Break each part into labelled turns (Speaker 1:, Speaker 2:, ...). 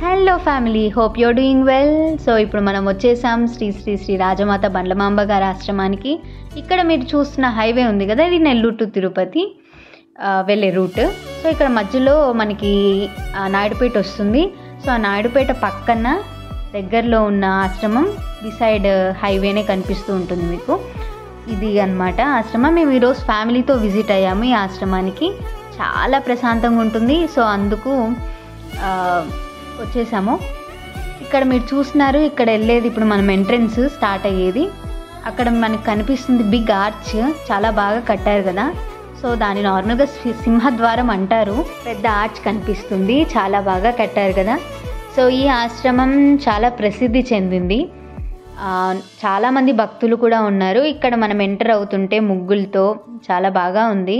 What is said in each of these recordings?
Speaker 1: Hello family, hope you're doing well. So ఇప్పుడు మనం వచ్చేసాం శ్రీ శ్రీ శ్రీ రాజమాత బండ్లమాంబ గారి ఆశ్రమానికి. ఇక్కడ మీరు చూస్తున్న హైవే ఉంది కదా, ఇది నెల్లూరు టు తిరుపతి వెళ్ళే రూట్. సో ఇక్కడ మధ్యలో మనకి నాయుడుపేట వస్తుంది. సో ఆ నాయుడుపేట పక్కన దగ్గరలో ఉన్న ఆశ్రమం బిసైడ్ హైవేనే కనిపిస్తూ ఉంటుంది మీకు. ఇది అన్నమాట ఆశ్రమం. మేము ఈరోజు ఫ్యామిలీతో విజిట్ అయ్యాము ఈ ఆశ్రమానికి. చాలా ప్రశాంతంగా ఉంటుంది. సో అందుకు వచ్చేసాము. ఇక్కడ మీరు చూస్తున్నారు, ఇక్కడ వెళ్ళేది ఇప్పుడు మనం ఎంట్రన్స్ స్టార్ట్ అయ్యేది. అక్కడ మనకు కనిపిస్తుంది బిగ్ ఆర్చ్, చాలా బాగా కట్టారు కదా. సో దాని నార్మల్గా సింహద్వారం అంటారు. పెద్ద ఆర్చ్ కనిపిస్తుంది, చాలా బాగా కట్టారు కదా. సో ఈ ఆశ్రమం చాలా ప్రసిద్ధి చెందింది. చాలామంది భక్తులు కూడా ఉన్నారు. ఇక్కడ మనం ఎంటర్ అవుతుంటే ముగ్గులతో చాలా బాగా ఉంది.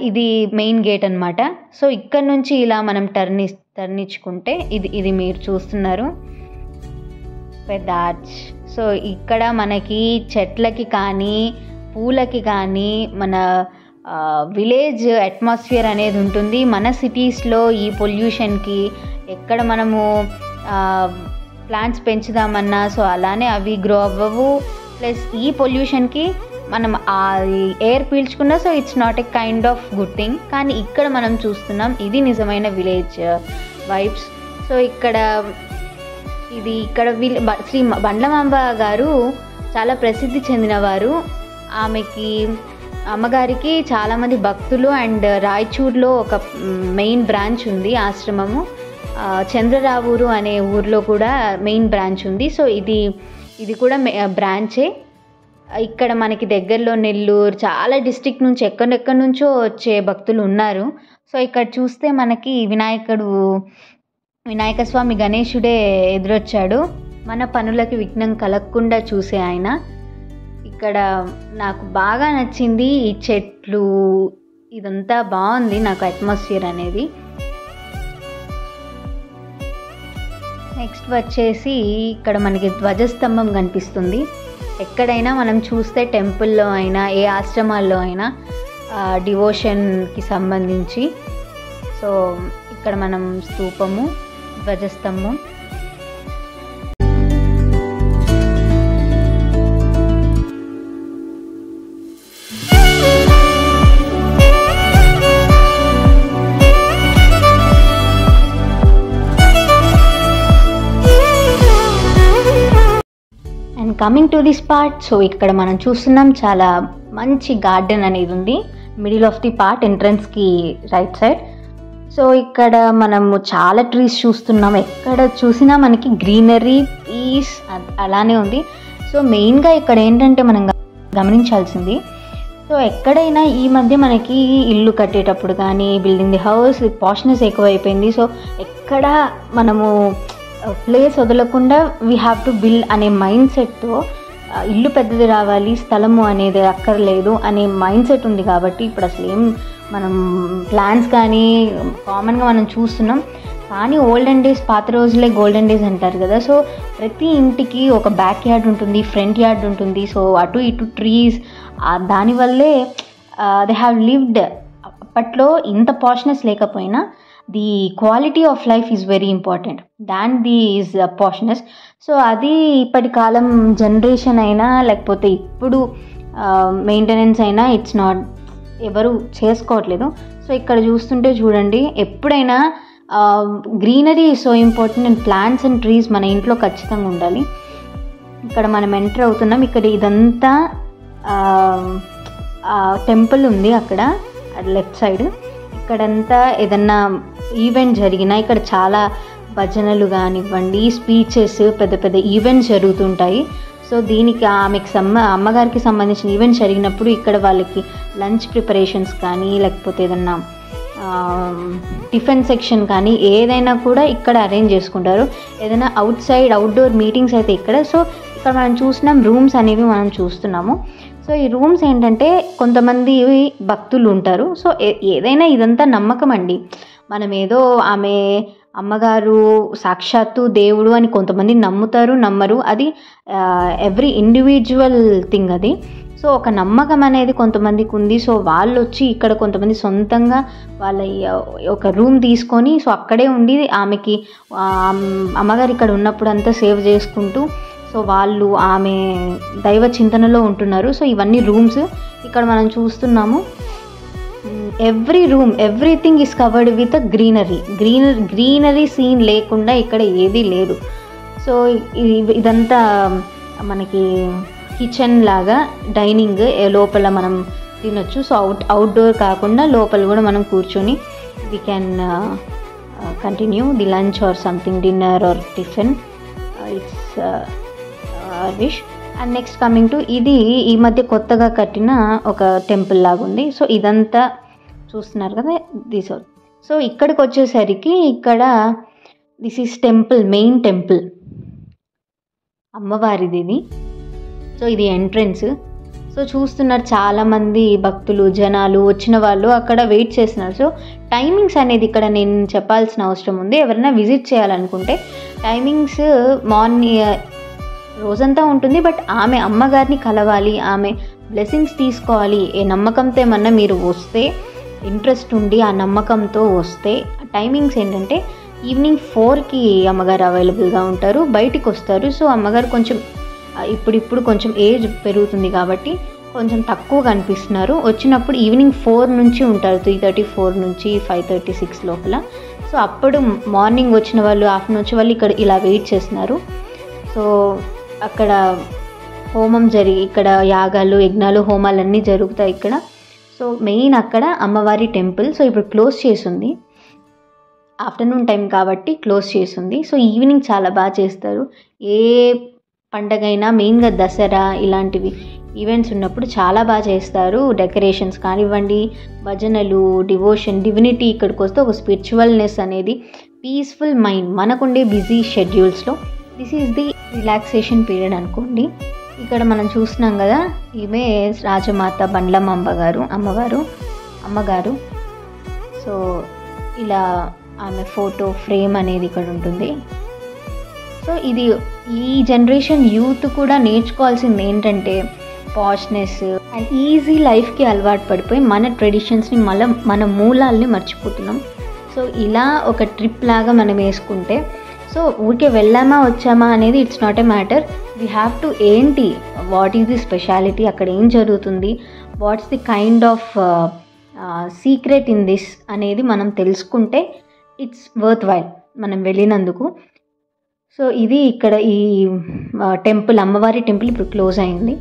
Speaker 1: ఇది మెయిన్ గేట్ అన్నమాట. సో ఇక్కడ నుంచి ఇలా మనం టర్న్ ఇచ్చుకుంటే ఇది మీరు చూస్తున్నారు పెద్ద ఆర్చ్. సో ఇక్కడ మనకి చెట్లకి కానీ పూలకి కానీ మన విలేజ్ అట్మాస్ఫియర్ అనేది ఉంటుంది. మన సిటీస్లో ఈ పొల్యూషన్కి ఎక్కడ మనము ప్లాంట్స్ పెంచుదామన్నా సో అలానే అవి గ్రో అవ్వవు. ప్లస్ ఈ పొల్యూషన్కి మనం ఆ ఎయిర్ పీల్చుకున్నా so it's not a kind of good thing. కానీ ఇక్కడ మనం చూస్తున్నాం ఇది నిజమైన విలేజ్ వైబ్స్. సో ఇక్కడ శ్రీ బండ్లమాంబ గారు చాలా ప్రసిద్ధి చెందినవారు. అమ్మగారికి చాలామంది భక్తులు. అండ్ రాయచూర్లో ఒక మెయిన్ బ్రాంచ్ ఉంది ఆశ్రమము. చంద్రరావూరు అనే ఊర్లో కూడా మెయిన్ బ్రాంచ్ ఉంది. సో ఇది కూడా బ్రాంచే. ఇక్కడ మనకి దగ్గరలో నెల్లూరు, చాలా డిస్ట్రిక్ట్ నుంచి ఎక్కడెక్కడి నుంచో వచ్చే భక్తులు ఉన్నారు. సో ఇక్కడ చూస్తే మనకి వినాయక స్వామి గణేశుడే ఎదురొచ్చాడు. మన పనులకి విఘ్నం కలగకుండా చూసే ఆయన. ఇక్కడ నాకు బాగా నచ్చింది ఈ చెట్లు, ఇదంతా బాగుంది నాకు అట్మాస్ఫియర్ అనేది. నెక్స్ట్ వచ్చేసి ఇక్కడ మనకి ధ్వజస్తంభం కనిపిస్తుంది. ఎక్కడైనా మనం చూస్తే టెంపుల్లో అయినా ఏ ఆశ్రమాల్లో అయినా డివోషన్కి సంబంధించి. సో ఇక్కడ మనం స్తూపము, ధ్వజస్తంభం. And coming to this part, so ఇక్కడ మనం చూస్తున్నాం చాలా మంచి గార్డెన్ అనేది ఉంది మిడిల్ ఆఫ్ ది పార్ట్, ఎంట్రన్స్కి రైట్ సైడ్. సో ఇక్కడ మనము చాలా ట్రీస్ చూస్తున్నాం. ఎక్కడ చూసినా మనకి గ్రీనరీ, పీస్ అలానే ఉంది. సో మెయిన్గా ఇక్కడ ఏంటంటే మనం గమనించాల్సింది, సో ఎక్కడైనా ఈ మధ్య మనకి ఇల్లు కట్టేటప్పుడు కానీ బిల్డింగ్ ది హౌస్ పాష్నెస్ ఎక్కువైపోయింది. సో ఎక్కడ మనము ప్లేస్ వదలకుండా వీ హ్యావ్ టు బిల్డ్ అనే మైండ్ సెట్తో ఇల్లు పెద్దది రావాలి, స్థలము అనేది అక్కర్లేదు అనే మైండ్ సెట్ ఉంది. కాబట్టి ఇప్పుడు అసలు ఏం మనం ప్లాన్స్ కానీ కామన్గా మనం చూస్తున్నాం. కానీ ఓల్డెన్ డేస్, పాత రోజులే గోల్డెన్ డేస్ అంటారు కదా. సో ప్రతి ఇంటికి ఒక బ్యాక్ యార్డ్ ఉంటుంది, ఫ్రంట్ యార్డ్ ఉంటుంది. సో అటు ఇటు ట్రీస్, దానివల్లే దే హ్యావ్ లివ్డ్. అప్పట్లో ఇంత పాష్నెస్ లేకపోయినా the quality of life is very important than is poshness. So అది ఇప్పటి కాలం జనరేషన్ అయినా లేకపోతే ఇప్పుడు మెయింటెనెన్స్ అయినా ఇట్స్ నాట్, ఎవరు చేసుకోవట్లేదు. సో ఇక్కడ చూస్తుంటే చూడండి, ఎప్పుడైనా greenery so important and plants and trees మన ఇంట్లో ఖచ్చితంగా ఉండాలి. ఇక్కడ మనం ఎంటర్ అవుతున్నాం. ఇక్కడ ఇదంతా టెంపుల్ ఉంది అక్కడ లెఫ్ట్ సైడ్. ఇక్కడంతా ఏదన్నా ఈవెంట్ జరిగినా ఇక్కడ చాలా భజనలు కానివ్వండి, స్పీచెస్, పెద్ద పెద్ద ఈవెంట్స్ జరుగుతుంటాయి. సో దీనికి అమ్మగారికి సంబంధించిన ఈవెంట్స్ జరిగినప్పుడు ఇక్కడ వాళ్ళకి లంచ్ ప్రిపరేషన్స్ కానీ లేకపోతే ఏదన్నా టిఫిన్ సెక్షన్ కానీ ఏదైనా కూడా ఇక్కడ అరేంజ్ చేసుకుంటారు. ఏదైనా అవుట్డోర్ మీటింగ్స్ అయితే ఇక్కడ. సో ఇక్కడ మనం చూసినాం రూమ్స్ అనేవి మనం చూస్తున్నాము. సో ఈ రూమ్స్ ఏంటంటే కొంతమంది భక్తులు ఉంటారు. సో ఏదైనా ఇదంతా నమ్మకం అండి. మనం ఏదో అమ్మగారు సాక్షాత్తు దేవుడు అని కొంతమంది నమ్ముతారు, నమ్మరు. అది ఎవ్రీ ఇండివిజువల్ థింగ్ అది. సో ఒక నమ్మకం అనేది కొంతమందికి ఉంది. సో వాళ్ళు వచ్చి ఇక్కడ కొంతమంది సొంతంగా వాళ్ళ ఒక రూమ్ తీసుకొని సో అక్కడే ఉండి ఆమెకి అమ్మగారు ఇక్కడ ఉన్నప్పుడు అంతా సేవ్ చేసుకుంటూ సో వాళ్ళు ఆమె దైవ చింతనలో ఉంటున్నారు. సో ఇవన్నీ రూమ్స్ ఇక్కడ మనం చూస్తున్నాము. Every room everything is covered with greenery scene లేకుండా ఇక్కడ ఏదీ లేదు. సో ఇదంతా మనకి కిచెన్ లాగా డైనింగ్ లోపల మనం తినొచ్చు. సో అవుట్డోర్ కాకుండా లోపల కూడా మనం కూర్చొని we can continue the lunch or something, dinner or tiffin, it's wish. And next coming to ఇది ఈ మధ్య కొత్తగా కట్టిన ఒక టెంపుల్ లాగా ఉంది. సో ఇదంతా చూస్తున్నారు కదా దిస్. సో ఇక్కడికి వచ్చేసరికి ఇక్కడ this is temple, main temple అమ్మవారిది ఇది. సో ఇది ఎంట్రన్స్. సో చూస్తున్నారు చాలామంది భక్తులు జనాలు వచ్చిన వాళ్ళు అక్కడ వెయిట్ చేస్తున్నారు. సో టైమింగ్స్ అనేది ఇక్కడ నేను చెప్పాల్సిన అవసరం ఉంది. ఎవరైనా విజిట్ చేయాలనుకుంటే టైమింగ్స్ మార్నింగ్ రోజంతా ఉంటుంది. బట్ ఆమె అమ్మగారిని కలవాలి, ఆమె బ్లెస్సింగ్స్ తీసుకోవాలి, ఏ నమ్మకంతో ఏమన్నా మీరు వస్తే, ఇంట్రెస్ట్ ఉండి ఆ నమ్మకంతో వస్తే టైమింగ్స్ ఏంటంటే ఈవినింగ్ 4కి అమ్మగారు అవైలబుల్గా ఉంటారు, బయటికి వస్తారు. సో అమ్మగారు కొంచెం ఇప్పుడు కొంచెం ఏజ్ పెరుగుతుంది కాబట్టి కొంచెం తక్కువ కనిపిస్తున్నారు. వచ్చినప్పుడు ఈవినింగ్ 4 నుంచి ఉంటారు, 3:34 నుంచి 5:36 లోపల. సో అప్పుడు మార్నింగ్ వచ్చిన వాళ్ళు ఆఫ్టర్నూన్ వచ్చే వాళ్ళు ఇక్కడ ఇలా వెయిట్ చేస్తున్నారు. సో అక్కడ హోమం ఇక్కడ యాగాలు యజ్ఞాలు హోమాలు అన్నీ జరుగుతాయి ఇక్కడ. సో మెయిన్ అక్కడ అమ్మవారి టెంపుల్. సో ఇప్పుడు క్లోజ్ చేసింది, ఆఫ్టర్నూన్ టైం కాబట్టి క్లోజ్ చేసింది. సో ఈవినింగ్ చాలా బాగా చేస్తారు. ఏ పండగైనా మెయిన్గా దసరా ఇలాంటివి ఈవెంట్స్ ఉన్నప్పుడు చాలా బాగా చేస్తారు. డెకరేషన్స్ కానివ్వండి, భజనలు, డివోషన్, డివినిటీ, ఇక్కడికి వస్తే ఒక స్పిరిచువల్నెస్ అనేది, పీస్ఫుల్ మైండ్ మనకుండే బిజీ షెడ్యూల్స్లో this is the relaxation period అనుకోండి. ఇక్కడ మనం చూస్తున్నాం కదా, ఈమె రాజమాత బండ్లమ్మ అమ్మగారు. సో ఇలా ఆమె ఫోటో ఫ్రేమ్ అనేది ఇక్కడ ఉంటుంది. సో ఇది ఈ జనరేషన్ యూత్ కూడా నేర్చుకోవాల్సింది ఏంటంటే పాష్నెస్ అండ్ ఈజీ లైఫ్కి అలవాటు పడిపోయి మన ట్రెడిషన్స్ని మన మూలాల్ని మర్చిపోతున్నాం. సో ఇలా ఒక ట్రిప్ లాగా మనం వేసుకుంటే, సో ఊరికే వెళ్ళామా వచ్చామా అనేది it's not a matter. We have to ఏంటి, వాట్ ఈజ్ ది స్పెషాలిటీ, అక్కడ ఏం జరుగుతుంది, what's the kind of secret in this అనేది మనం తెలుసుకుంటే ఇట్స్ వర్త్ వైల్ మనం వెళ్ళినందుకు. సో ఇది ఇక్కడ ఈ టెంపుల్, అమ్మవారి టెంపుల్ ఇప్పుడు క్లోజ్ అయింది.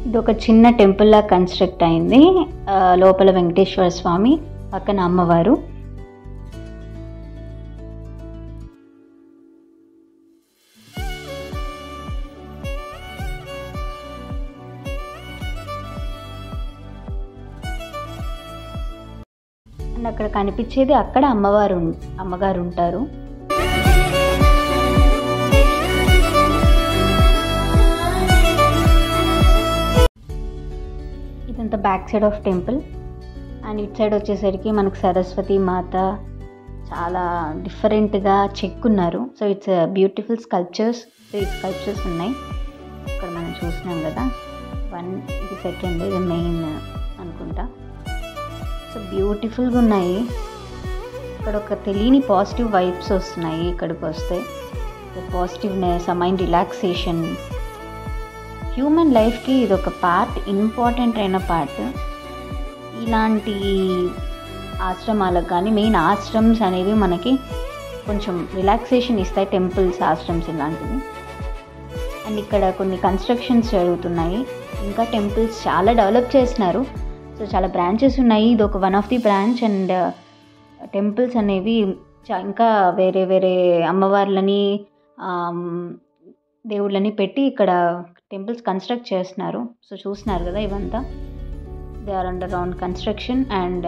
Speaker 1: ఇది ఒక చిన్న టెంపుల్లా కన్స్ట్రక్ట్ అయింది. లోపల వెంకటేశ్వర స్వామి, పక్కన అమ్మవారు. అండ్ అక్కడ కనిపించేది అక్కడ అమ్మగారు ఉంటారు. ఇదంతా back side of temple. And it side వచ్చేసరికి మనకు సరస్వతి మాత చాలా డిఫరెంట్గా చెక్కున్నారు. సో ఇట్స్ బ్యూటిఫుల్ స్కల్ప్చర్స్ ఉన్నాయి ఇక్కడ మనం చూసినాం కదా. ఇది సెకండ్, ఇది మెయిన్ అనుకుంటా. సో బ్యూటిఫుల్గా ఉన్నాయి. ఇక్కడ ఒక తెలియని పాజిటివ్ వైబ్స్ వస్తున్నాయి ఇక్కడికి వస్తే. పాజిటివ్నెస్, మైండ్ రిలాక్సేషన్, హ్యూమన్ లైఫ్కి ఇది ఒక పార్ట్, ఇంపార్టెంట్ అయిన పార్ట్. ఇలాంటి ఆశ్రమాలకు కానీ, మెయిన్ ఆశ్రమ్స్ అనేవి మనకి కొంచెం రిలాక్సేషన్ ఇస్తాయి, టెంపుల్స్, ఆశ్రమ్స్ ఇలాంటివి. అండ్ ఇక్కడ కొన్ని కన్స్ట్రక్షన్స్ జరుగుతున్నాయి, ఇంకా టెంపుల్స్ చాలా డెవలప్ చేస్తున్నారు. సో చాలా బ్రాంచెస్ ఉన్నాయి, ఇది ఒక one of the branch. And temples అనేవి ఇంకా వేరే వేరే అమ్మవార్లని దేవుళ్ళని పెట్టి ఇక్కడ టెంపుల్స్ కన్స్ట్రక్ట్ చేస్తున్నారు. సో చూస్తున్నారు కదా, ఇవంతా they are under on construction. And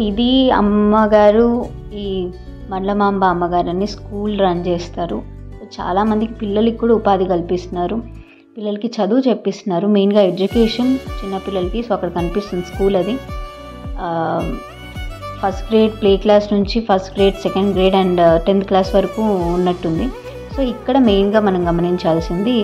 Speaker 1: ఇది అమ్మగారు, ఈ మండలమాంబ అమ్మగారని స్కూల్ రన్ చేస్తారు. సో చాలామందికి పిల్లలకి కూడా ఉపాధి కల్పిస్తున్నారు, పిల్లలకి చదువు చెప్పిస్తున్నారు, మెయిన్గా ఎడ్యుకేషన్ చిన్నపిల్లలకి. సో అక్కడ కనిపిస్తుంది స్కూల్. అది ఫస్ట్ గ్రేడ్ ప్లే క్లాస్ నుంచి first grade, second grade and 10th class వరకు ఉన్నట్టుంది. సో ఇక్కడ మెయిన్గా మనం గమనించాల్సింది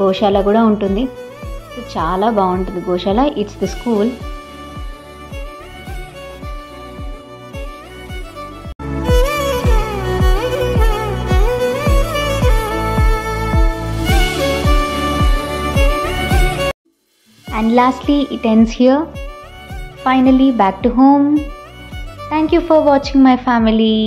Speaker 1: గోశాల కూడా ఉంటుంది. సో చాలా బాగుంటుంది గోశాల. It's the school. And lastly, it ends here. Finally, back to home. Thank you for watching my family.